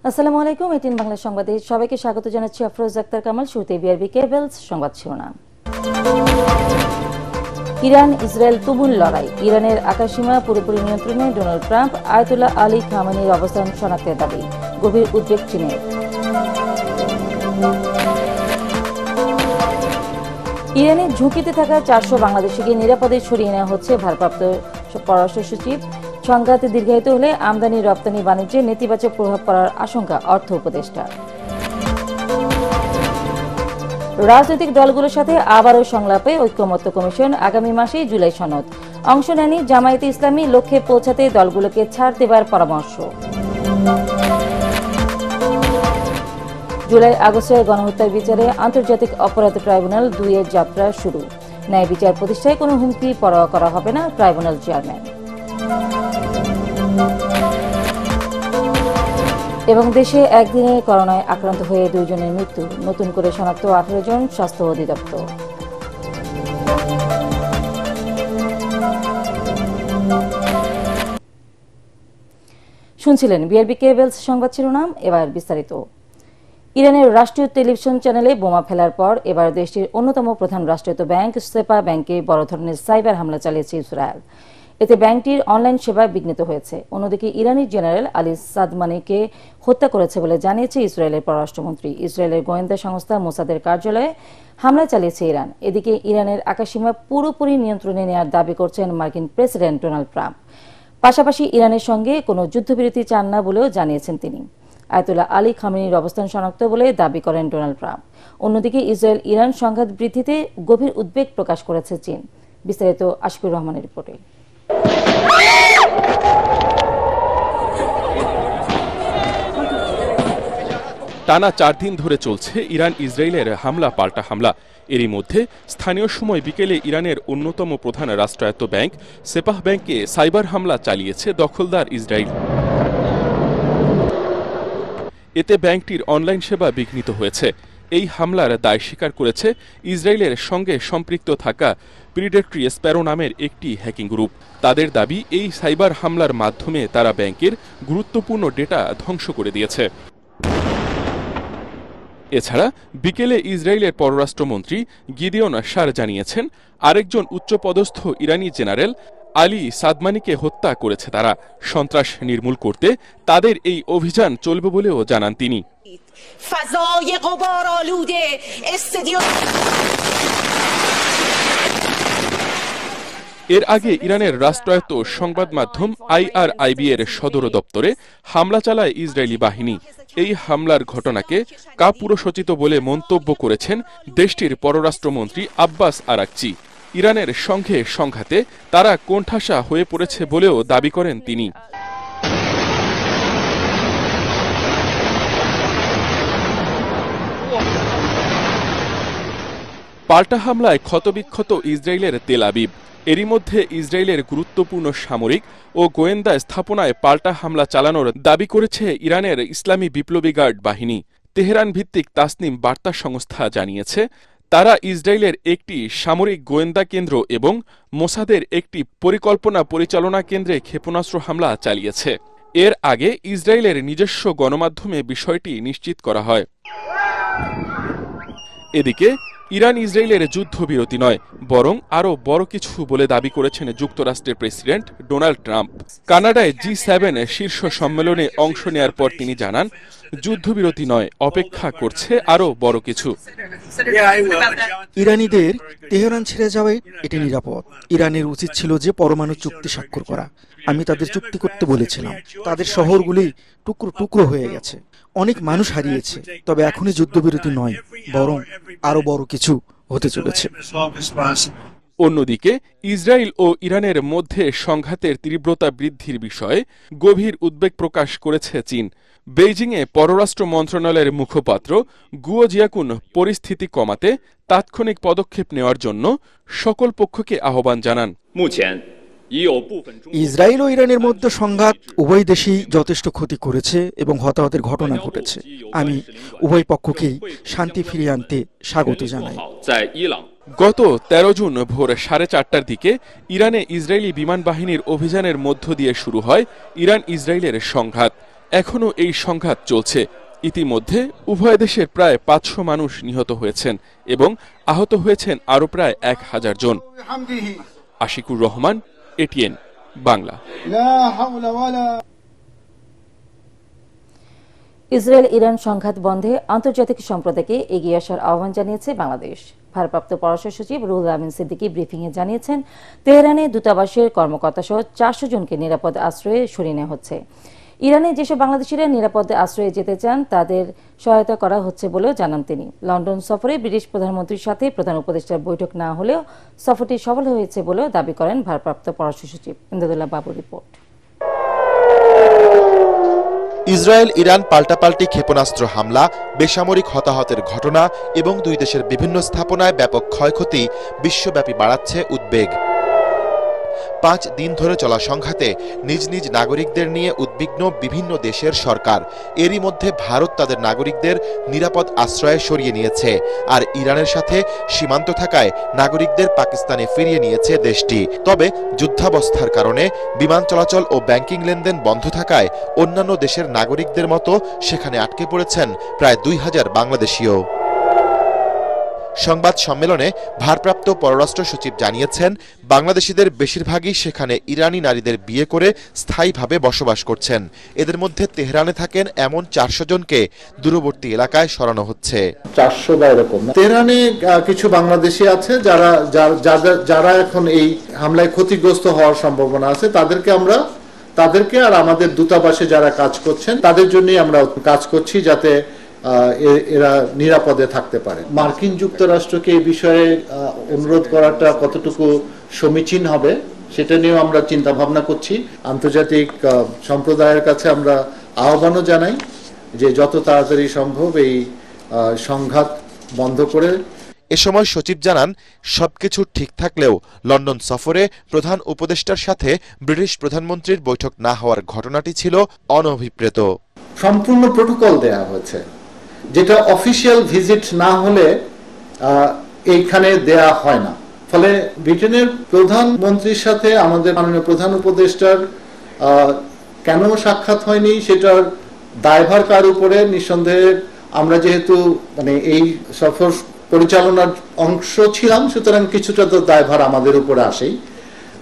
আসসালামু আলাইকুম। 18 বাংলা সংবাদে সবাইকে স্বাগত জানাচ্ছি। আফরোজ আক্তার কামাল। শুরুতে বিআরবি কেবলস সংবাদ শিরোনাম। ইরান ইসরায়েল তুমুল লড়াই। ইরানের আকাশসীমা পুরোপুরি নিয়ন্ত্রণে ডোনাল্ড ট্রাম্প। আয়াতুল্লাহ আলী খামেনির অবস্থান শনাক্তের দাবি। গভীর উদ্বেগ চীনের। ইরানের ঝুঁকিতে থাকা 400 বাংলাদেশিকে নিরাপদে সরিয়ে নেওয়া হচ্ছে। ভারপ্রাপ্ত পররাষ্ট্র সচিব। সংঘাত দীর্ঘায়িত হলে আমদানি রপ্তানি বাণিজ্যে নেতিবাচক প্রভাব পড়ার আশঙ্কা অর্থ উপদেষ্টা। রাজনৈতিক দলগুলোর সাথে আবারও সংলাপে ঐক্যমত্য কমিশন। আগামী মাসেই জুলাই সনদ। অংশ নেয়নি জামায়াতে ইসলামী। লক্ষ্যে পৌঁছাতে দলগুলোকে ছাড় দেবার পরামর্শ। জুলাই আগস্টের গণহত্যার বিচারে আন্তর্জাতিক অপরাধ ট্রাইব্যুনাল 2 এর যাত্রা শুরু। ন্যায় বিচার প্রতিষ্ঠায় কোনো হুমকি পরোয়া করা হবে না, ট্রাইব্যুনাল চেয়ারম্যান। এবং দেশে একদিনে করোনায় আক্রান্ত হয়ে 2 জনের মৃত্যু। নতুন করে শনাক্ত 18 জন। স্বাস্থ্য অধিদপ্তর। শুনছিলেন বিআরবি কেবলস সংবাদ শিরোনাম। এবার বিস্তারিত। ইরানের রাষ্ট্রীয় টেলিভিশন চ্যানেলে বোমা ফেলার পর এবার দেশটির অন্যতম প্রধান রাষ্ট্রায়ত্ত ব্যাংক সেপা ব্যাংকে বড় ধরনের সাইবার হামলা চালিয়েছে ইসরায়েল। এতে ব্যাংকটির অনলাইন সেবা বিঘ্নিত হয়েছে। অন্যদিকে ইরানি জেনারেল আলী সাদমানিকে হত্যা করেছে বলে জানিয়েছে ইসরায়েলের পররাষ্ট্রমন্ত্রী। ইসরায়েলের গোয়েন্দা সংস্থা মোসাদের কার্যালয়ে হামলা চালিয়েছে ইরান। এদিকে ইরানের আকাশসীমা পুরোপুরি নিয়ন্ত্রণে নেওয়ার দাবি করছেন মার্কিন প্রেসিডেন্ট ডোনাল্ড ট্রাম্প। পাশাপাশি ইরানের সঙ্গে কোনো যুদ্ধবিরতি চান না বলেও জানিয়েছেন তিনি। আয়াতুল্লাহ আলী খামেনির অবস্থান শনাক্ত বলে দাবি করেন ডোনাল্ড ট্রাম্প। অন্যদিকে ইসরায়েল ইরান সংঘাত বৃদ্ধিতে গভীর উদ্বেগ প্রকাশ করেছে চীন। বিস্তারিত আশিকুর রহমানের রিপোর্টে। টানা 4 দিন ধরে চলছে ইরান ইসরায়েলের হামলা পাল্টা হামলা। এরই মধ্যে স্থানীয় সময় বিকেলে ইরানের অন্যতম প্রধান রাষ্ট্রায়ত্ত ব্যাংক সেপাহ ব্যাংকে সাইবার হামলা চালিয়েছে দখলদার ইসরায়েল। এতে ব্যাংকটির অনলাইন সেবা বিঘ্নিত হয়েছে। এই হামলার দায় স্বীকার করেছে ইসরায়েলের সঙ্গে সম্পৃক্ত থাকা প্রিডেটরি স্প্যারো নামের একটি হ্যাকিং গ্রুপ। তাদের দাবি, এই সাইবার হামলার মাধ্যমে তারা ব্যাংকের গুরুত্বপূর্ণ ডেটা ধ্বংস করে দিয়েছে। এছাড়া বিকেলে ইসরায়েলের পররাষ্ট্রমন্ত্রী গিদিয়ন শার জানিয়েছেন, আরেকজন উচ্চপদস্থ ইরানি জেনারেল আলী সাদমানিকে হত্যা করেছে তারা। সন্ত্রাস নির্মূল করতে তাদের এই অভিযান চলবে বলেও জানান তিনি। এর আগে ইরানের রাষ্ট্রায়ত্ত সংবাদ মাধ্যম IRIB এর সদর দপ্তরে হামলা চালায় ইসরায়েলি বাহিনী। এই হামলার ঘটনাকে কাপুরুষোচিত বলে মন্তব্য করেছেন দেশটির পররাষ্ট্রমন্ত্রী আব্বাস আরাকচি। ইরানের সঙ্গে সংঘাতে তারা কোণঠাসা হয়ে পড়েছে বলেও দাবি করেন তিনি। পাল্টা হামলায় ক্ষতবিক্ষত ইসরায়েলের তেল আবিব। এরই মধ্যে ইসরায়েলের গুরুত্বপূর্ণ সামরিক ও গোয়েন্দা স্থাপনায় পাল্টা হামলা চালানোর দাবি করেছে ইরানের ইসলামী বিপ্লবী গার্ড বাহিনী। তেহরান ভিত্তিক তাসনিম বার্তা সংস্থা জানিয়েছে, তারা ইসরায়েলের একটি সামরিক গোয়েন্দা কেন্দ্র এবং মোসাদের একটি পরিকল্পনা পরিচালনা কেন্দ্রে ক্ষেপণাস্ত্র হামলা চালিয়েছে। এর আগে ইসরায়েলের নিজস্ব গণমাধ্যমে বিষয়টি নিশ্চিত করা হয়। এদিকে ইরান ইসরায়েলের যুদ্ধবিরতি নয়, বরং আরও বড় কিছু বলে দাবি করেছেন যুক্তরাষ্ট্রের প্রেসিডেন্ট ডোনাল্ড ট্রাম্প। কানাডায় G7 শীর্ষ সম্মেলনে অংশ নেয়ার পর তিনি জানান, যুদ্ধবিরতি নয়, অপেক্ষা করছে আরও বড় কিছু। ইরানিদের তেহরান ছেড়ে যাওয়াই এটি নিরাপদ। ইরানের উচিত ছিল যে পরমাণু চুক্তি স্বাক্ষর করা। আমি তাদের চুক্তি করতে বলেছিলাম। তাদের শহরগুলি টুকরো টুকরো হয়ে গেছে, অনেক মানুষ হারিয়েছে। তবে এখনই যুদ্ধবিরতি নয়, বরং আরো বড় কিছু হতে চলেছে। অন্যদিকে ইসরায়েল ও ইরানের মধ্যে সংঘাতের তীব্রতা বৃদ্ধির বিষয়ে গভীর উদ্বেগ প্রকাশ করেছে চীন। বেইজিংয়ে পররাষ্ট্র মন্ত্রণালয়ের মুখপাত্র গুয়ো জিয়াকুন পরিস্থিতি কমাতে তাৎক্ষণিক পদক্ষেপ নেওয়ার জন্য সকল পক্ষকে আহ্বান জানান। ইসরায়েল ও ইরানের মধ্যে সংঘাত উভয় দেশই যথেষ্ট ক্ষতি করেছে এবং হতাহতের ঘটনা ঘটেছে। আমি উভয় পক্ষকেই শান্তি ফিরিয়ে আনতে স্বাগত জানাই। গত 13 জুন ভোর 4:30টার দিকে ইরানে ইসরায়েলি বিমান বাহিনীর অভিযানের মধ্য দিয়ে শুরু হয় ইরান ইসরায়েলের সংঘাত। এখনও এই সংঘাত চলছে। ইতিমধ্যে উভয় দেশের প্রায় 500 মানুষ নিহত হয়েছেন এবং আহত হয়েছেন আরও প্রায় 1000 জন। Ashikur Rahman, ATN Bangla. Israel Iran সংঘাত বন্ধে আন্তর্জাতিক সম্প্রদায়কে এগিয়ে আসার আহ্বান জানিয়েছে বাংলাদেশ। ভারপ্রাপ্ত পররাষ্ট্র সচিব রুহুল আমিন সিদ্দিকী ব্রিফিংয়ে জানিয়েছেন, তেহরানে দূতাবাসের কর্মকর্তা সহ 400 জনকে নিরাপদ আশ্রয়ে সরিয়ে নেওয়া হচ্ছে। ইরানে যেসব বাংলাদেশিরা নিরাপদ আশ্রয়ে যেতে চান তাদের সহায়তা করা হচ্ছে বলেও জানান তিনি। লন্ডন সফরে ব্রিটিশ প্রধানমন্ত্রীর সাথে প্রধান উপদেষ্টার বৈঠক না হলেও সফরটি সফল হয়েছে বলেও দাবি করেন ভারপ্রাপ্ত পররাষ্ট্র সচিব। ইমদাদুল্লাহ বাবুর রিপোর্ট। ইসরায়েল ইরান পাল্টাপাল্টি ক্ষেপণাস্ত্র হামলা, বেসামরিক হতাহতের ঘটনা এবং দুই দেশের বিভিন্ন স্থাপনায় ব্যাপক ক্ষয়ক্ষতি বিশ্বব্যাপী বাড়াচ্ছে উদ্বেগ। 5 দিন ধরে চলা সংঘাতে নিজ নিজ নাগরিকদের নিয়ে উদ্বিগ্ন বিভিন্ন দেশের সরকার। এরই মধ্যে ভারত তাদের নাগরিকদের নিরাপদ আশ্রয়ে সরিয়ে নিয়েছে, আর ইরানের সাথে সীমান্ত থাকায় নাগরিকদের পাকিস্তানে ফিরিয়ে নিয়েছে দেশটি। তবে যুদ্ধাবস্থার কারণে বিমান চলাচল ও ব্যাংকিং লেনদেন বন্ধ থাকায় অন্যান্য দেশের নাগরিকদের মতো সেখানে আটকে পড়েছেন প্রায় 2000 বাংলাদেশিও। সংবাদ সম্মেলনে ভারপ্রাপ্ত পররাষ্ট্র সচিব জানিয়েছেন, বাংলাদেশিদের বেশিরভাগই সেখানে ইরানি নারীদের বিয়ে করে স্থায়ীভাবে বসবাস করছেন। এদের মধ্যে তেহরানে থাকেন এমন 400 জনকে দূরবর্তী এলাকায় সরানো হচ্ছে। 400 বা এরকম। তেহরানে কিছু বাংলাদেশি আছে যারা এখন এই হামলায় ক্ষতিগ্রস্ত হওয়ার সম্ভাবনা আছে। তাদেরকে আর আমাদের দূতাবাসে যারা কাজ করছেন তাদের জন্যই আমরা কাজ করছি, যাতে এরা নিরাপদে থাকতে পারে। মার্কিন যুক্তরাষ্ট্রকে এই বিষয়ে অনুরোধ করাটা কতটুকু সমীচীন হবে সেটা নিয়েও আমরা চিন্তা ভাবনা করছি। আন্তর্জাতিক সম্প্রদায়ের কাছে আমরা আহ্বানও জানাই যে যত তাড়াতাড়ি সম্ভব এই সংঘাত বন্ধ করে। এ সময় সচিব জানান, সবকিছু ঠিক থাকলেও লন্ডন সফরে প্রধান উপদেষ্টার সাথে ব্রিটিশ প্রধানমন্ত্রীর বৈঠক না হওয়ার ঘটনাটি ছিল অনভিপ্রেত। সম্পূর্ণ প্রোটোকল দেয়া হয়েছে, যেটা অফিসিয়াল ভিজিট না হলে এইখানে দেয়া হয় না। ফলে ব্রিটেনের প্রধানমন্ত্রীর সাথে আমাদের মাননীয় প্রধান উপদেষ্টার কেন সাক্ষাৎ হয়নি সেটার দায়ভার কার উপরে? নিঃসন্দেহে আমরা যেহেতু এই সফর পরিচালনার অংশ ছিলাম, সুতরাং কিছুটা তো দায়ভার আমাদের উপরে আসেই।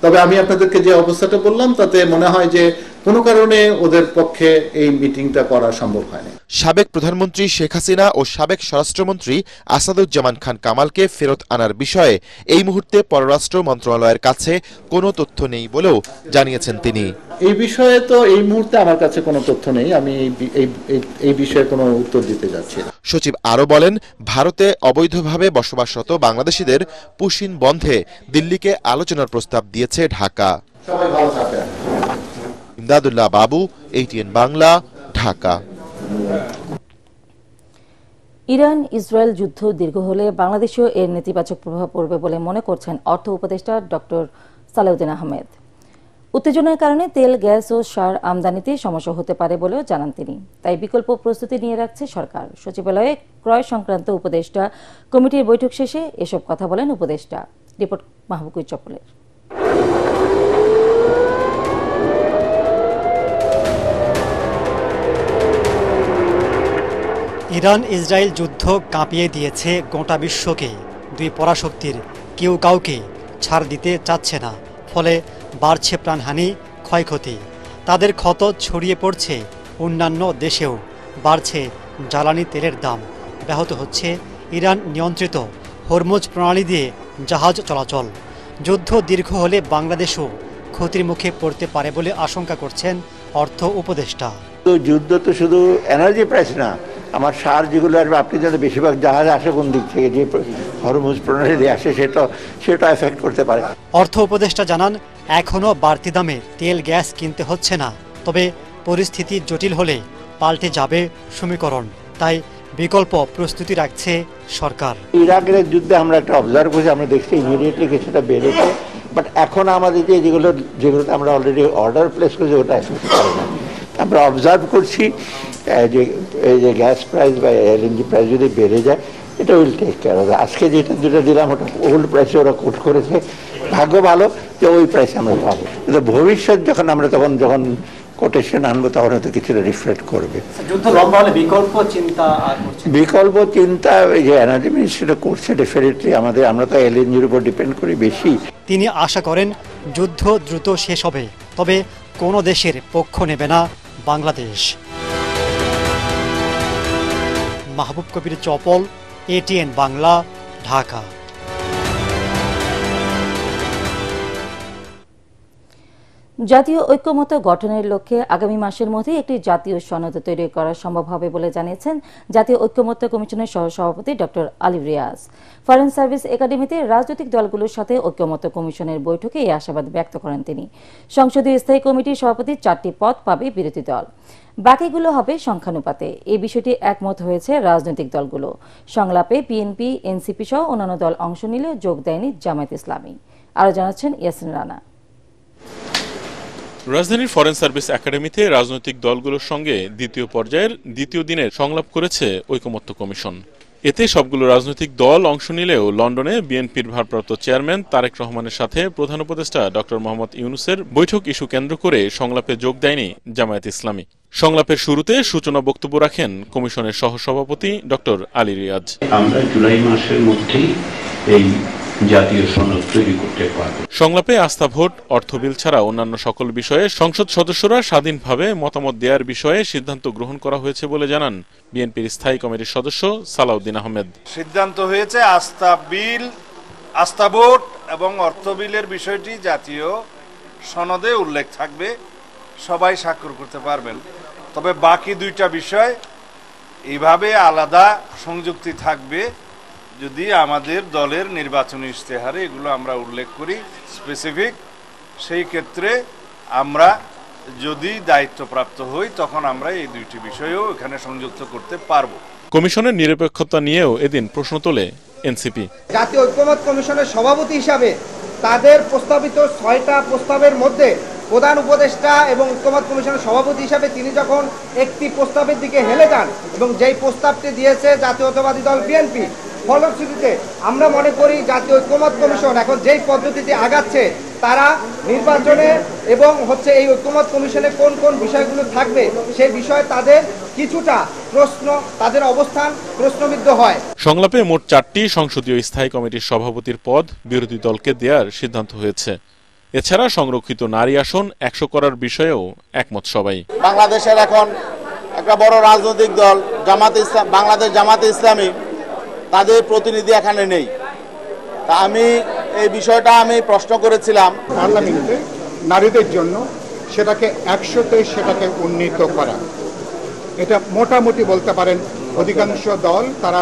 তবে আমি আপনাদেরকে যে অবস্থাটা বললাম তাতে মনে হয় যে কোনো কারণে ওদের পক্ষে এই মিটিংটা করা সম্ভব হয়নি। সাবেক প্রধানমন্ত্রী শেখ হাসিনা ও সাবেক স্বরাষ্ট্রমন্ত্রী আসাদুজ্জামান খান কামালকে ফেরত আনার বিষয়ে এই মুহূর্তে পররাষ্ট্র মন্ত্রণালয়ের কাছে কোনো তথ্য নেই বলেও জানিয়েছেন তিনি। এই বিষয়ে তো এই মুহূর্তে আমার কাছে কোনো তথ্য নেই, আমি এই বিষয়ে কোনো উত্তর দিতে যাচ্ছি না। সচিব আরও বলেন, ভারতে অবৈধভাবে বসবাসরত বাংলাদেশিদের পুশিন বন্ধে দিল্লিকে আলোচনার প্রস্তাব দিয়েছে ঢাকা। সবাই ভালো থাকবেন। ইমদাদুল্লাহ বাবু, ATN Bangla, Dhaka. Iran Israel যুদ্ধ দীর্ঘ হলে বাংলাদেশেও এর নেতিবাচক প্রভাব পড়বে বলে মনে করছেন অর্থ উপদেষ্টা ডক্টর সালেউদ্দিন আহমেদ। উত্তেজনার কারণে তেল, গ্যাস ও সার আমদানিতে সমস্যা হতে পারে বলেও জানান তিনি। তাই বিকল্প প্রস্তুতি নিয়ে রাখছে সরকার। সচিবালয়ে ক্রয় সংক্রান্ত উপদেষ্টা কমিটির বৈঠক শেষে এসব কথা বলেন উপদেষ্টা। রিপোর্ট মাহবুকুর চপলের। ইরান ইসরায়েল যুদ্ধ কাঁপিয়ে দিয়েছে গোটা বিশ্বকে। দুই পরাশক্তির কেউ কাউকে ছাড় দিতে চাচ্ছে না, ফলে বাড়ছে প্রাণহানি, ক্ষয়ক্ষতি। তাদের ক্ষত ছড়িয়ে পড়ছে অন্যান্য দেশেও। বাড়ছে জ্বালানি তেলের দাম, ব্যাহত হচ্ছে ইরান নিয়ন্ত্রিত হরমুজ প্রণালী দিয়ে জাহাজ চলাচল। যুদ্ধ দীর্ঘ হলে বাংলাদেশও ক্ষতির মুখে পড়তে পারে বলে আশঙ্কা করছেন অর্থ উপদেষ্টা। যুদ্ধ তো শুধু এনার্জি প্রাইস না, আমার সার যেগুলো আসবে, আপনি যাতে বেশিরভাগ জাহাজ আসে কোন দিক থেকে, যে হরমুজ প্রণালী দিয়ে আসে, সেটা এফেক্ট করতে পারে। অর্থ উপদেষ্টা জানান, এখনও বাড়তি দামে তেল গ্যাস কিনতে হচ্ছে না, তবে পরিস্থিতি জটিল হলে পাল্টে যাবে সমীকরণ। তাই বিকল্প প্রস্তুতি রাখছে সরকার। ইরাকের যুদ্ধে আমরা একটা অবজার্ভ করছি, আমরা দেখছি ইমিডিয়েটলি কিছুটা বেড়েছে, বাট এখন আমাদের যেগুলোতে আমরা অলরেডি অর্ডার প্লেস করছি ওটা এফেক্ট করে না। আমরা অবজার্ভ করছি যে এই যে গ্যাস প্রাইস বা এলএনজি প্রাইস যদি বেড়ে যায়, এটা উইল টেক কেয়ার হবে। আজকে যেটা দিলাম ওটা ওল্ড প্রাইসে ওরা কোট করেছে, ভাগ্য ভালো যে ওই প্রাইসে আমরা পাবো। কিন্তু ভবিষ্যৎ যখন কোটেশন আনবো তখন হয়তো কিছুটা রিফ্লেক্ট করবে। যুদ্ধ লম্বা হলে বিকল্প চিন্তা এই যে এনার্জি মিনিস্ট্রিটা করছে ডেফিনেটলি আমরা তো এলএনজির উপর ডিপেন্ড করি বেশি। তিনি আশা করেন যুদ্ধ দ্রুত শেষ হবে, তবে কোনো দেশের পক্ষ নেবে না বাংলাদেশ। মাহবুব কবির চপল, এটিএন বাংলা, ঢাকা। জাতীয় ঐক্যমত্য গঠনের লক্ষ্যে আগামী মাসের মধ্যে একটি জাতীয় সনদ তৈরি করা সম্ভব হবে বলে জানিয়েছেন জাতীয় ঐক্যমত্য কমিশনের সহসভাপতি doctor Ali Riaz. Foreign service একাডেমিতে রাজনৈতিক দলগুলোর সাথে ঐক্যমত্য কমিশনের বৈঠকে এই আশাবাদ ব্যক্ত করেন তিনি। সংসদীয় স্থায়ী কমিটির সভাপতির 4টি পদ পাবে বিরোধী দল, বাকিগুলো হবে সংখ্যানুপাতে। এই বিষয়টি একমত হয়েছে রাজনৈতিক দলগুলো। সংলাপে বিএনপি, এনসিপি সহ অন্যান্য দল অংশ নিলেও যোগ দেয়নি জামায়াত ইসলামী। আরও জানাচ্ছেন ইয়াসিন রানা। রাজধানীর ফরেন সার্ভিস একাডেমিতে রাজনৈতিক দলগুলোর সঙ্গে দ্বিতীয় পর্যায়ের দ্বিতীয় দিনের সংলাপ করেছে ঐকমত্য কমিশন। এতে সবগুলো রাজনৈতিক দল অংশ নিলেও লন্ডনে বিএনপির ভারপ্রাপ্ত চেয়ারম্যান তারেক রহমানের সাথে প্রধান উপদেষ্টা ডক্টর মোহাম্মদ ইউনূসের বৈঠক ইস্যু কেন্দ্র করে সংলাপে যোগ দেয়নি জামায়াত ইসলামী। সংলাপের শুরুতে সূচনা বক্তব্য রাখেন কমিশনের সহসভাপতি ডক্টর আলী রিয়াজ। আমরা জুলাই মাসের মধ্যেই এই জাতীয় সনদ তৈরি করতে পারব। সংলাপে আস্থা ভোট, অর্থ বিল ছাড়া অন্যান্য সকল বিষয়ে সংসদ সদস্যরা স্বাধীনভাবে মতামত দেওয়ার বিষয়ে সিদ্ধান্ত গ্রহণ করা হয়েছে বলে জানান বিএনপির স্থায়ী কমিটির সদস্য সালাউদ্দিন আহমেদ। সিদ্ধান্ত হয়েছে আস্থা ভোট এবং অর্থ বিলের বিষয়টি জাতীয় সনদে উল্লেখ থাকবে, সবাই স্বাক্ষর করতে পারবেন। তবে বাকি দুইটা বিষয় এইভাবে আলাদা সংযুক্তি থাকবে যদি আমাদের দলের নির্বাচনী ইশতেহারে এগুলো আমরা উল্লেখ করি স্পেসিফিক। সেই ক্ষেত্রে আমরা যদি দায়িত্বপ্রাপ্ত হই তখন আমরা এই দুইটি বিষয়ও এখানে সংযুক্ত করতে পারব। কমিশনের নিরপেক্ষতা নিয়েও এদিন প্রশ্ন তোলে এনসিপি। জাতীয় ঐক্যমত্য কমিশনের সভাপতি হিসাবে তাদের প্রস্তাবিত 6টা প্রস্তাবের মধ্যে প্রধান উপদেষ্টা এবং ঐক্যমত্য কমিশনের সভাপতি হিসাবে তিনি যখন একটি প্রস্তাবের দিকে হেলে যান এবং যেই প্রস্তাবটি দিয়েছে জাতীয়তাবাদী দল বিএনপি, ফলশ্রুতিতে আমরা মনে করি জাতীয় ঐক্যমত্য কমিশন এখন যেই পদ্ধতিতে আগাচ্ছে তারা নির্বাচনে এবং এই ঐক্যমত্য কমিশনে কোন কোন বিষয়গুলো থাকবে সেই বিষয়ে তাদের কিছুটা প্রশ্ন, তাদের অবস্থান প্রশ্নবিদ্ধ হয়। সংলাপে মোট 4টি সংসদীয় স্থায়ী কমিটির সভাপতির পদ বিরোধী দলকে দেওয়ার সিদ্ধান্ত হয়েছে। এছাড়া সংরক্ষিত নারী আসন 100 করার বিষয়েও একমত সবাই। বাংলাদেশের এখন একটা বড় রাজনৈতিক দল বাংলাদেশ জামাতে ইসলামী, তাদের প্রতিনিধি এখানে নেই। তা আমি এই বিষয়টা প্রশ্ন করেছিলাম পার্লামেন্টে নারীদের জন্য সেটাকে 100-তে সেটাকে উন্নীত করা, এটা মোটামুটি বলতে পারেন অধিকাংশ দল তারা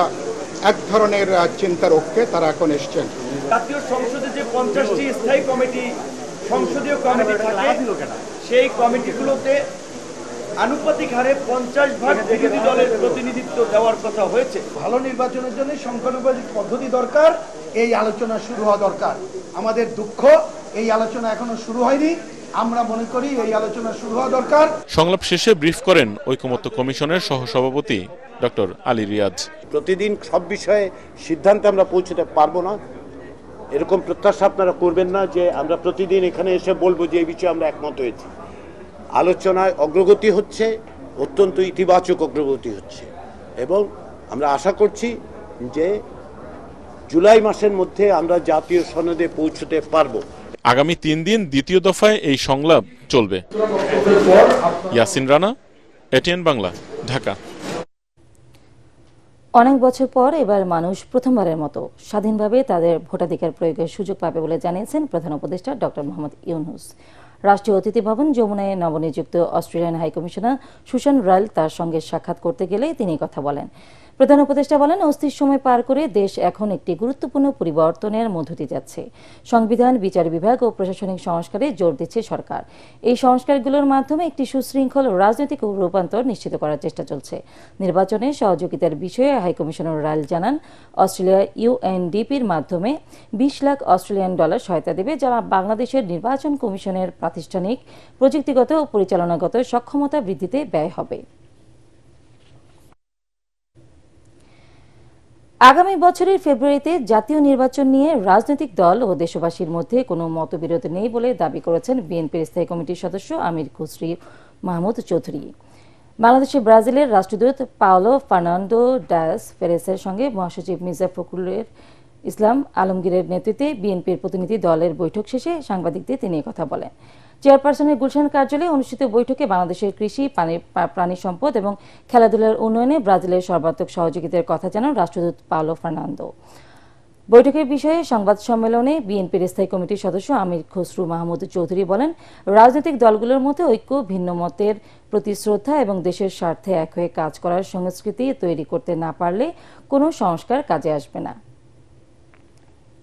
এক ধরনের চিন্তার ঐক্যে তারা এখন এসছেন। জাতীয় সংসদে যে 50টি স্থায়ী কমিটি, সংসদীয় কমিটি থাকে, সেই কমিটিগুলোতে আনুপাতিক হারে 50% বিরোধী দলের প্রতিনিধিত্ব দেওয়ার কথা হয়েছে। ভালো নির্বাচনের জন্য সংখ্যানুপাতিক পদ্ধতি দরকার, এই আলোচনা শুরু হওয়া দরকার। আমাদের দুঃখ এই আলোচনা এখনো শুরু হয়নি, আমরা মনে করি এই আলোচনা শুরু হওয়া দরকার। সংলাপ শেষে ব্রিফ করেন ঐকমত্য কমিশনের সহসভাপতি ডক্টর আলী রিয়াজ। প্রতিদিন সব বিষয়ে সিদ্ধান্তে আমরা পৌঁছতে পারবো না, এরকম প্রত্যাশা আপনারা করবেন না যে আমরা প্রতিদিন এখানে এসে বলবো যে এই বিষয়ে আমরা একমত হয়েছি। আলোচনায় অগ্রগতি হচ্ছে, অত্যন্ত ইতিবাচক অগ্রগতি হচ্ছে, এবং আমরা আশা করছি যে জুলাই মাসের মধ্যে আমরা জাতীয় সনদে পৌঁছতে পারবো। আগামী 3 দিন দ্বিতীয় দফায় এই সংলাপ চলবে। ইয়াসিন রানা, এটিএন বাংলা, ঢাকা। অনেক বছর পর এবার মানুষ প্রথমবারের মতো স্বাধীনভাবে তাদের ভোটাধিকার প্রয়োগের সুযোগ পাবে বলে জানিয়েছেন প্রধান উপদেষ্টা ডক্টর মোহাম্মদ ইউনূস। রাষ্ট্রীয় অতিথি ভবন যমুনায় নবনিযুক্ত অস্ট্রেলিয়ান হাইকমিশনার সুশান রাইল তার সঙ্গে সাক্ষাৎ করতে গেলে তিনি কথা বলেন। প্রধান উপদেষ্টা বলেন, অস্থির সময় পার করে দেশ এখন একটি গুরুত্বপূর্ণ পরিবর্তনের মধ্য দিয়ে যাচ্ছে। সংবিধান, বিচার বিভাগ ও প্রশাসনিক সংস্কারে জোর দিচ্ছে সরকার। এই সংস্কারগুলোর মাধ্যমে একটি সুশৃঙ্খল রাজনৈতিক রূপান্তর নিশ্চিত করার চেষ্টা চলছে। নির্বাচনে সহযোগিতার বিষয়ে হাইকমিশনার রাইল জানান, অস্ট্রেলিয়া ইউএনডিপির মাধ্যমে 20 লাখ অস্ট্রেলিয়ান ডলার সহায়তা দেবে, যা বাংলাদেশের নির্বাচন কমিশনের প্রাতিষ্ঠানিক, প্রযুক্তিগত ও পরিচালনাগত সক্ষমতা বৃদ্ধিতে ব্যয় হবে। আগামী বছরের ফেব্রুয়ারিতে জাতীয় নির্বাচন নিয়ে রাজনৈতিক দল ও দেশবাসীর মধ্যে কোনো মতবিরোধ নেই বলে দাবি করেছেন বিএনপির স্থায়ী কমিটির সদস্য আমির খুসরি মাহমুদ চৌধুরী। বাংলাদেশে ব্রাজিলের রাষ্ট্রদূত পাওলো ফার্নান্দো ডায়াস পেরেসের সঙ্গে মহাসচিব মির্জা ফখরুল ইসলাম আলমগীরের নেতৃত্বে বিএনপির প্রতিনিধি দলের বৈঠক শেষে সাংবাদিকদের তিনি কথা বলেন। চেয়ারপারসনের গুলশান কার্যালয়ে অনুষ্ঠিত বৈঠকে বাংলাদেশের কৃষি, প্রাণী সম্পদ এবং খেলাধুলার উন্নয়নে ব্রাজিলের সর্বাত্মক সহযোগিতার কথা জানান রাষ্ট্রদূত পাওলো ফার্নান্দো। বৈঠকের বিষয়ে সংবাদ সম্মেলনে বিএনপির স্থায়ী কমিটির সদস্য আমির খসরু মাহমুদ চৌধুরী বলেন, রাজনৈতিক দলগুলোর মধ্যে ঐক্য, ভিন্ন মতের প্রতি শ্রদ্ধা এবং দেশের স্বার্থে এক হয়ে কাজ করার সংস্কৃতি তৈরি করতে না পারলে কোনো সংস্কার কাজে আসবে না।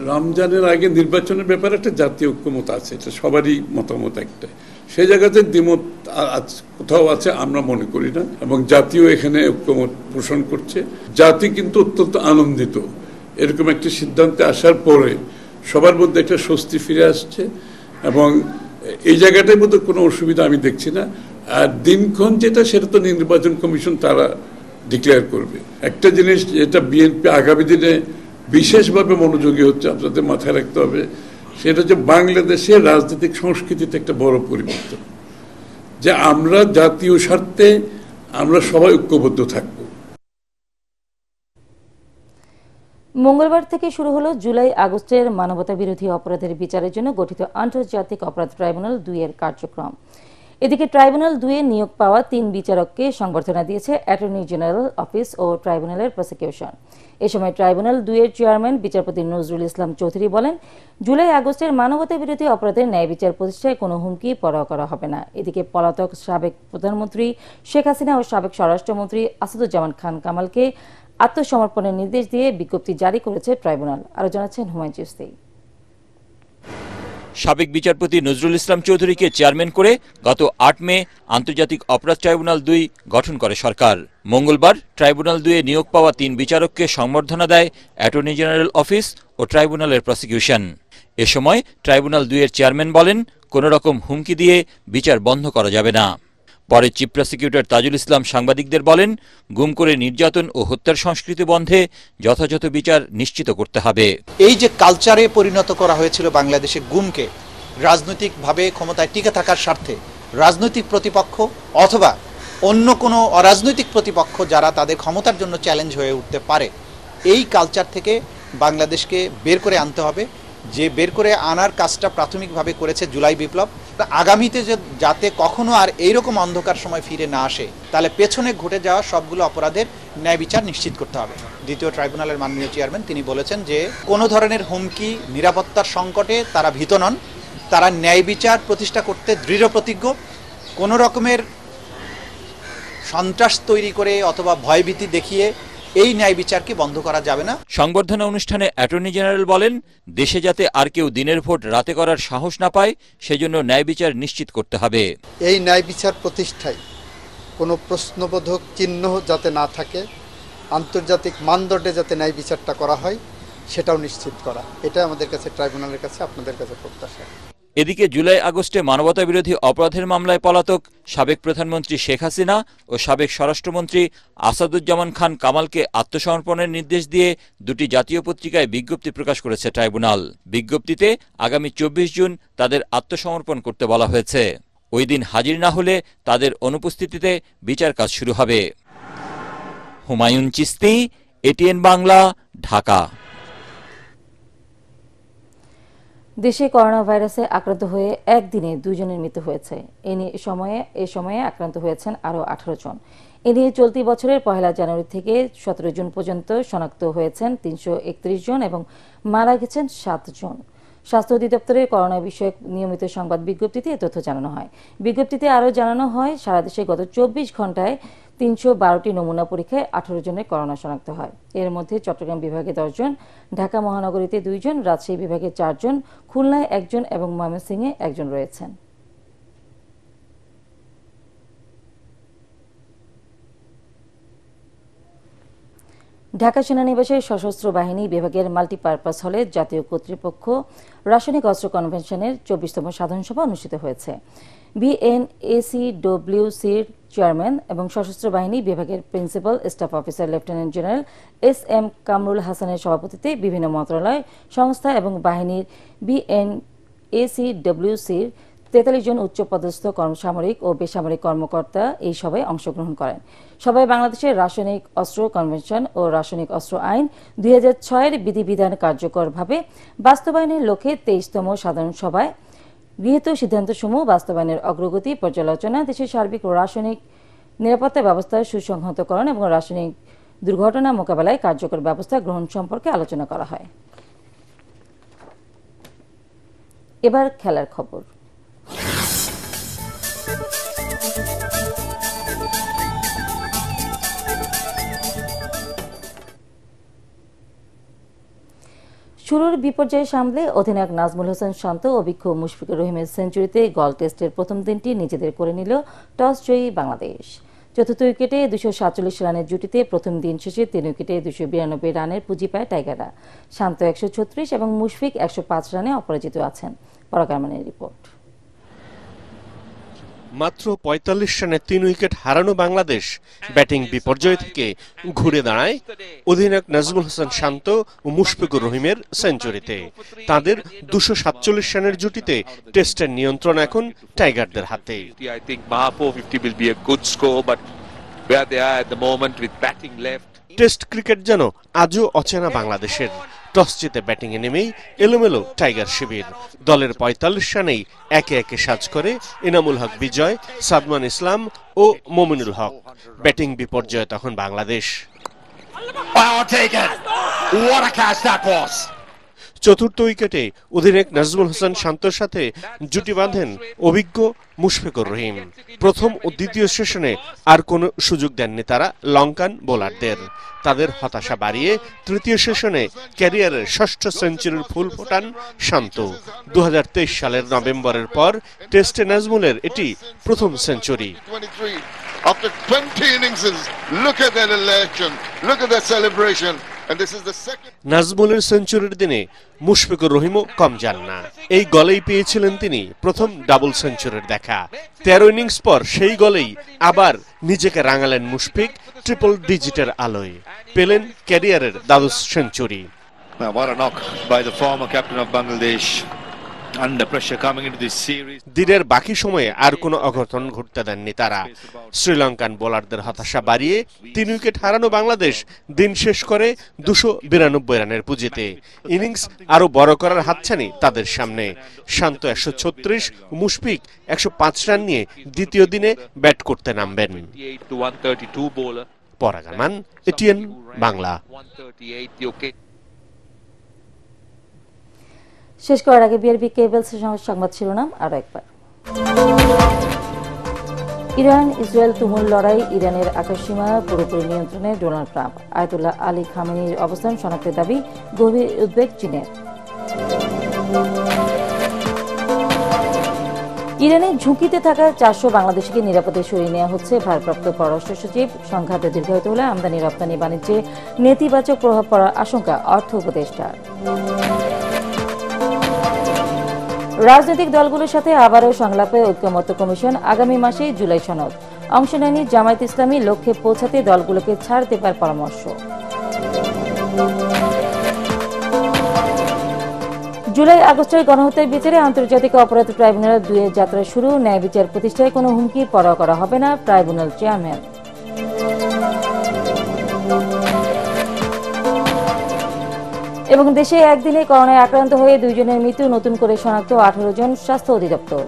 রমজানের আগে নির্বাচনের ব্যাপারে একটা জাতীয় ঐক্যমত আছে, এটা সবারই মতামত একটা। সেই জায়গাতে দ্বিমত কোথাও আছে আমরা মনে করি না, এবং জাতীয় এখানে ঐক্যমত পোষণ করছে। জাতি কিন্তু অত্যন্ত আনন্দিত এরকম একটা সিদ্ধান্তে আসার পরে, সবার মধ্যে একটা স্বস্তি ফিরে আসছে, এবং এই জায়গাটার মধ্যে কোনো অসুবিধা আমি দেখছি না। আর দিনক্ষণ যেটা, সেটা তো নির্বাচন কমিশন তারা ডিক্লেয়ার করবে। একটা জিনিস যেটা বিএনপি আগামী দিনে বিশেষভাবে মনোযোগী হচ্ছে, আপনাদের মাথায় রাখতে হবে, সেটা হচ্ছে বাংলাদেশের রাজনৈতিক সংস্কৃতিতে একটা বড় পরিবর্তন, যে আমরা জাতীয় স্বার্থে আমরা সবাই ঐক্যবদ্ধ থাকব। মঙ্গলবার থেকে শুরু হলো জুলাই আগস্টের মানবতা বিরোধী অপরাধের বিচারের জন্য গঠিত আন্তর্জাতিক অপরাধ ট্রাইব্যুনাল 2 এর কার্যক্রম। এদিকে ট্রাইব্যুনাল 2 এ নিয়োগ পাওয়া 3 বিচারককে সংবর্ধনা দিয়েছে অ্যাটর্নি জেনারেল অফিস ও ট্রাইব্যুনালের প্রসিকিউশন। এ সময় ট্রাইব্যুনাল 2 এর চেয়ারম্যান বিচারপতি নজরুল ইসলাম চৌধুরী বলেন, জুলাই আগস্টের মানবতা বিরোধী অপরাধের ন্যায় বিচার প্রতিষ্ঠায় কোনো হুমকি পরোয়া করা হবে না। এদিকে পলাতক সাবেক প্রধানমন্ত্রী শেখ হাসিনা ও সাবেক স্বরাষ্ট্রমন্ত্রী আসাদুজ্জামান খান কামালকে আত্মসমর্পণের নির্দেশ দিয়ে বিজ্ঞপ্তি জারি করেছে ট্রাইব্যুনাল। আরো জানাচ্ছেন হুমায়ুন চিশতি। সাবেক বিচারপতি নজরুল ইসলাম চৌধুরীকে চেয়ারম্যান করে গত 8 মে আন্তর্জাতিক অপরাধ ট্রাইব্যুনাল 2 গঠন করে সরকার। মঙ্গলবার ট্রাইব্যুনাল 2 এ নিয়োগ পাওয়া 3 বিচারককে সংবর্ধনা দেয় অ্যাটর্নি জেনারেল অফিস ও ট্রাইব্যুনালের প্রসিকিউশন। এ সময় ট্রাইব্যুনাল 2 এর চেয়ারম্যান বলেন, কোনো রকম হুমকি দিয়ে বিচার বন্ধ করা যাবে না। পরে চিফ প্রসিকিউটর তাজুল ইসলাম সাংবাদিকদের বলেন, গুম করে নির্যাতন ও হত্যার সংস্কৃতি বন্ধে যথাযথ বিচার নিশ্চিত করতে হবে। এই যে কালচারে পরিণত করা হয়েছিল বাংলাদেশে গুমকে, রাজনৈতিকভাবে ক্ষমতায় টিকে থাকার স্বার্থে রাজনৈতিক প্রতিপক্ষ অথবা অন্য কোনো অরাজনৈতিক প্রতিপক্ষ যারা তাদের ক্ষমতার জন্য চ্যালেঞ্জ হয়ে উঠতে পারে, এই কালচার থেকে বাংলাদেশকে বের করে আনতে হবে। যে বের করে আনার কাজটা প্রাথমিকভাবে করেছে জুলাই বিপ্লব। আগামীতে যাতে কখনো আর এইরকম অন্ধকার সময় ফিরে না আসে, তাহলে পেছনে ঘটে যাওয়া সবগুলো অপরাধের ন্যায় বিচার নিশ্চিত করতে হবে। দ্বিতীয় ট্রাইব্যুনালের মাননীয় চেয়ারম্যান তিনি বলেছেন যে কোনো ধরনের হুমকি, নিরাপত্তার সংকটে তারা ভীত নন, তারা ন্যায় বিচার প্রতিষ্ঠা করতে দৃঢ় প্রতিজ্ঞ। কোনো রকমের সন্ত্রাস তৈরি করে অথবা ভয়ভীতি দেখিয়ে এই ন্যায় বিচারকে বন্ধ করা যাবে না। সংবর্ধনা অনুষ্ঠানে অ্যাটর্নি জেনারেল বলেন, দেশে যাতে আর কেউ দিনের ভোট রাতে করার সাহস না পায়, সেজন্য ন্যায় বিচার নিশ্চিত করতে হবে। এই ন্যায় বিচার প্রতিষ্ঠায় কোনো প্রশ্নবোধক চিহ্ন যাতে না থাকে, আন্তর্জাতিক মানদণ্ডে যাতে ন্যায় বিচারটা করা হয়, সেটাও নিশ্চিত করা, এটা আমাদের কাছে ট্রাইব্যুনালের কাছে, আপনাদের কাছে প্রত্যাশা। এদিকে জুলাই আগস্টে মানবতা বিরোধী অপরাধের মামলায় পলাতক সাবেক প্রধানমন্ত্রী শেখ হাসিনা ও সাবেক স্বরাষ্ট্রমন্ত্রী আসাদুজ্জামান খান কামালকে আত্মসমর্পণের নির্দেশ দিয়ে 2টি জাতীয় পত্রিকায় বিজ্ঞপ্তি প্রকাশ করেছে ট্রাইব্যুনাল। বিজ্ঞপ্তিতে আগামী 24 জুন তাদের আত্মসমর্পণ করতে বলা হয়েছে। ওই দিন হাজির না হলে তাদের অনুপস্থিতিতে বিচার কাজ শুরু হবে। হুমায়ুন চিশতি, এটিএন বাংলা, ঢাকা। দেশে করোনা ভাইরাসে আক্রান্ত হয়ে একদিনে 2 জনের মৃত্যু হয়েছে। এ সময়ে আক্রান্ত হয়েছেন আরও 18 জন। এ নিয়ে চলতি বছরের 1 জানুয়ারি থেকে 17 জুন পর্যন্ত শনাক্ত হয়েছেন 331 জন এবং মারা গেছেন 7 জন। স্বাস্থ্য অধিদপ্তরের করোনা বিষয়ক নিয়মিত সংবাদ বিজ্ঞপ্তিতে এ তথ্য জানানো হয়। বিজ্ঞপ্তিতে আরও জানানো হয়, সারা দেশে গত 24 ঘন্টায় 312টি নমুনা পরীক্ষায় 18 জনের করোনা শনাক্ত হয়। এর মধ্যে চট্টগ্রাম বিভাগে 10 জন, ঢাকা মহানগরীতে 2 জন, রাজশাহী বিভাগে 4 জন, খুলনায় 1 জন এবং ময়মনসিংহে 1 জন রয়েছেন। ঢাকা সেনানিবাসের সশস্ত্র বাহিনী বিভাগের মাল্টিপারপাস হলে জাতীয় কর্তৃপক্ষ রাসায়নিক অস্ত্র কনভেনশনের 24তম সাধারণ সভা অনুষ্ঠিত হয়েছে। বিএনএসিডব্লিউসির চেয়ারম্যান এবং সশস্ত্র বাহিনী বিভাগের principal staff officer lieutenant general SM Kamrul হাসানের সভাপতিত্বে বিভিন্ন মন্ত্রণালয়, সংস্থা এবং বাহিনীর বিএনএসিডব্লিউসির 43 জন উচ্চপদস্থ সামরিক ও বেসামরিক কর্মকর্তা এই সভায় অংশগ্রহণ করেন। সভায় বাংলাদেশের রাসায়নিক অস্ত্র কনভেনশন ও রাসায়নিক অস্ত্র আইন 2006-এর বিধিবিধান কার্যকরভাবে বাস্তবায়নের লক্ষ্যে 23তম সাধারণ সভায় গৃহীত সিদ্ধান্তসমূহ বাস্তবায়নের অগ্রগতি পর্যালোচনা, দেশের সার্বিক রাসায়নিক নিরাপত্তা ব্যবস্থার সুসংহতকরণ এবং রাসায়নিক দুর্ঘটনা মোকাবেলায় কার্যকর ব্যবস্থা গ্রহণ সম্পর্কে আলোচনা করা হয়। এবার খেলার খবর। শুরুর বিপর্যয় সামলে অধিনায়ক নাজমুল হোসেন শান্ত অভিজ্ঞ মুশফিকুর রহিমের সেঞ্চুরিতে গল টেস্টের প্রথম দিনটি নিজেদের করে নিল টস জয়ী বাংলাদেশ। চতুর্থ উইকেটে 247 রানের জুটিতে প্রথম দিন শেষে 3 উইকেটে 292 রানের পুঁজি পায় টাইগাররা। শান্ত 136 এবং মুশফিক 105 রানে অপরাজিত আছেন। পরাগারমানের রিপোর্ট। মাত্র 45 রানে 3 উইকেট হারানো বাংলাদেশ ব্যাটিং বিপর্যয় থেকে ঘুরে দাঁড়ায় অধিনায়ক নাজমুল হোসেন শান্ত ও মুশফিকুর রহিমের সেঞ্চুরিতে। তাদের 247 রানের জুটিতে টেস্টের নিয়ন্ত্রণ এখন টাইগারদের হাতে। টেস্ট ক্রিকেট যেন আজও অচেনা বাংলাদেশের। টস জিতে ব্যাটিংয়ে নেমেই এলোমেলো টাইগার শিবির। দলের 45 রানেই একে একে সাজ করে এনামুল হক বিজয়, সাদমান ইসলাম ও মোমিনুল হক। ব্যাটিং বিপর্যয় তখন বাংলাদেশ। চতুর্থ উইকেটে অধিনায়ক নাজমুল হোসেন শান্তর সাথে জুটি বাঁধেন অভিজ্ঞ মুশফিকুর রহিম। প্রথম ও দ্বিতীয় সেশনে আর কোনো সুযোগ দেননি তারা লঙ্কান বোলারদের। তাদের হতাশা বাড়িয়ে তৃতীয় সেশনে ক্যারিয়ারের ষষ্ঠ সেঞ্চুরির ফুল ফোটান শান্ত। 2023 সালের নভেম্বরের পর টেস্টে নাজমুলের এটি প্রথম century. After 20 innings, look at that elation, look at that celebration. নাজমুলের সেঞ্চুরির দিনে মুশফিকুর রহিমও কম যান না। এই গলেই পেয়েছিলেন তিনি প্রথম ডাবল সেঞ্চুরির দেখা। 13 ইনিংস পর সেই গলেই আবার নিজেকে রাঙালেন মুশফিক ট্রিপল ডিজিটের আলোয়। পেলেন ক্যারিয়ারের দ্বাদশ সেঞ্চুরি। দিনের বাকি সময়ে আর কোনো অঘটন ঘটতে দেননি তারা। শ্রীলঙ্কান বোলারদের হতাশা বাড়িয়ে 3 উইকেট হারানো বাংলাদেশ দিন শেষ করে 292 রানের পুঁজিতে। ইনিংস আরো বড় করার হাতছানি তাদের সামনে। শান্ত 136, মুশফিক 105 রান নিয়ে দ্বিতীয় দিনে ব্যাট করতে নামবেন। পরাগারমান, এটিএন বাংলা। শেষ করার আগে বিআরবি কেবলস সংবাদ শিরোনাম আরো একবার। ইরান ইসরায়েল তুমুল লড়াই, ইরানের আকাশসীমা পুরোপুরি নিয়ন্ত্রণে ডোনাল্ড ট্রাম্প। আয়াতুল্লাহ আলী খামেনির অবস্থান শনাক্তের দাবি, গভীর উদ্বেগ চীনের। ইরানের ঝুঁকিতে থাকা 400 বাংলাদেশিকে নিরাপদে সরিয়ে নেওয়া হচ্ছে। ভারপ্রাপ্ত পররাষ্ট্র সচিব, সংঘাত দীর্ঘায়িত হলে আমদানি রপ্তানি বাণিজ্যে নেতিবাচক প্রভাব পড়ার আশঙ্কা অর্থ উপদেষ্টার। রাজনৈতিক দলগুলোর সাথে আবারও সংলাপে ঐক্যমত্য কমিশন, আগামী মাসে জুলাই সনদ। অংশ নেয়নি জামায়াত ইসলামী, লক্ষ্যে পৌঁছাতে দলগুলোকে ছাড় দেবার পরামর্শ। জুলাই আগস্টের গণহত্যার বিচারে আন্তর্জাতিক অপরাধ ট্রাইব্যুনাল 2-এর যাত্রা শুরু। ন্যায় বিচার প্রতিষ্ঠায় কোনো হুমকি পরোয়া করা হবে না, ট্রাইব্যুনাল চেয়ারম্যান। এবং দেশে একদিনে করোনায় আক্রান্ত হয়ে 2 জনের মৃত্যু, নতুন করে শনাক্ত 18 জন, স্বাস্থ্য অধিদপ্তর।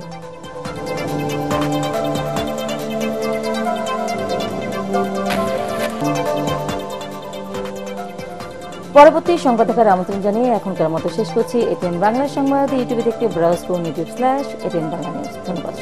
পরবর্তী সংবাদ দেখার আমন্ত্রণ জানিয়ে এখনকার মতো শেষ করছি। এটিএন বাংলা সংবাদ ইউটিউবে দেখতে ব্রাউজ করুন YouTube/এটিএন বাংলা নিউজ। ধন্যবাদ।